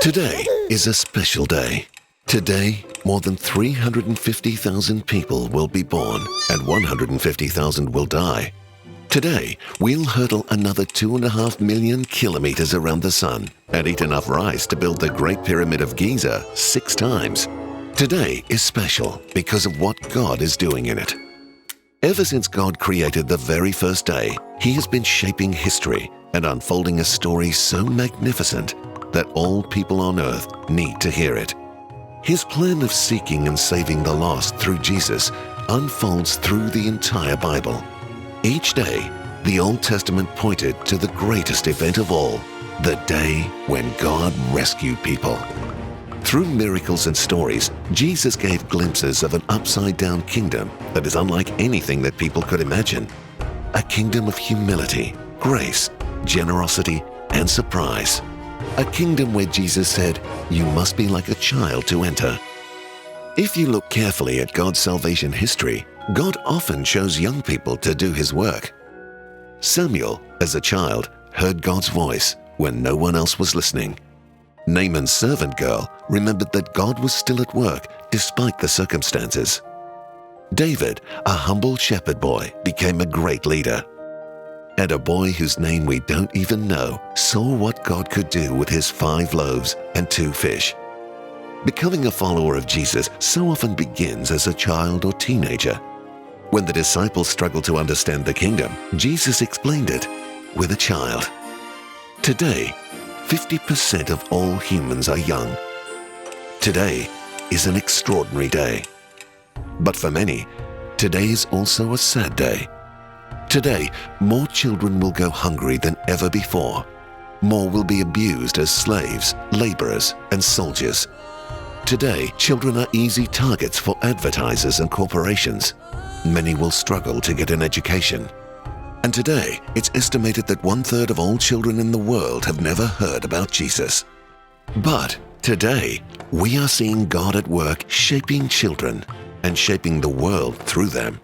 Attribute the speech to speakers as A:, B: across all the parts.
A: Today is a special day. Today, more than 350,000 people will be born and 150,000 will die. Today, we'll hurdle another 2.5 million kilometers around the sun and eat enough rice to build the Great Pyramid of Giza 6 times. Today is special because of what God is doing in it. Ever since God created the very first day, He has been shaping history and unfolding a story so magnificent that all people on earth need to hear it. His plan of seeking and saving the lost through Jesus unfolds through the entire Bible. Each day, the Old Testament pointed to the greatest event of all, the day when God rescued people. Through miracles and stories, Jesus gave glimpses of an upside-down kingdom that is unlike anything that people could imagine. A kingdom of humility, grace, generosity, and surprise. A kingdom where Jesus said, "You must be like a child to enter." If you look carefully at God's salvation history, God often chose young people to do His work. Samuel, as a child, heard God's voice when no one else was listening. Naaman's servant girl remembered that God was still at work despite the circumstances. David, a humble shepherd boy, became a great leader. And a boy whose name we don't even know saw what God could do with his 5 loaves and 2 fish. Becoming a follower of Jesus so often begins as a child or teenager. When the disciples struggled to understand the kingdom, Jesus explained it with a child. Today, 50% of all humans are young. Today is an extraordinary day. But for many, today is also a sad day. Today, more children will go hungry than ever before. More will be abused as slaves, laborers, and soldiers. Today, children are easy targets for advertisers and corporations. Many will struggle to get an education. And today, it's estimated that 1/3 of all children in the world have never heard about Jesus. But today, we are seeing God at work shaping children and shaping the world through them.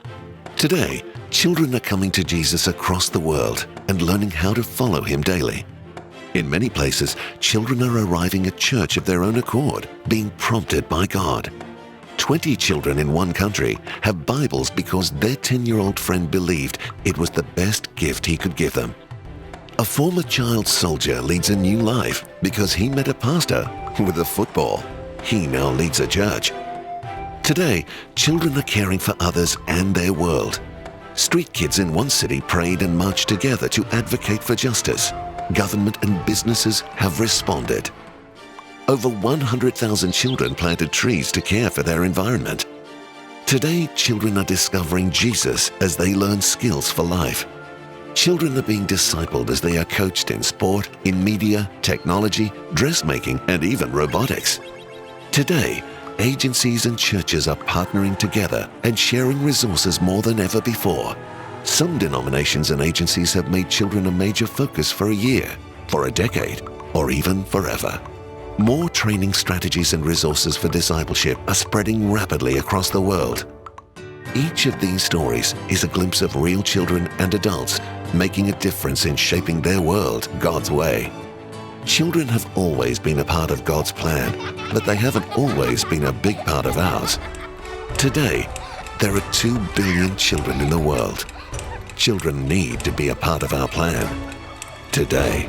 A: Today, children are coming to Jesus across the world and learning how to follow Him daily. In many places, children are arriving at church of their own accord, being prompted by God. 20 children in one country have Bibles because their 10-year-old friend believed it was the best gift he could give them. A former child soldier leads a new life because he met a pastor with a football. He now leads a church. Today, children are caring for others and their world. Street kids in one city prayed and marched together to advocate for justice. Government and businesses have responded. Over 100,000 children planted trees to care for their environment. Today, children are discovering Jesus as they learn skills for life. Children are being discipled as they are coached in sport, in media, technology, dressmaking, and even robotics. Today, agencies and churches are partnering together and sharing resources more than ever before. Some denominations and agencies have made children a major focus for a year, for a decade, or even forever. More training strategies and resources for discipleship are spreading rapidly across the world. Each of these stories is a glimpse of real children and adults making a difference in shaping their world God's way. Children have always been a part of God's plan, but they haven't always been a big part of ours. Today, there are 2 billion children in the world. Children need to be a part of our plan today.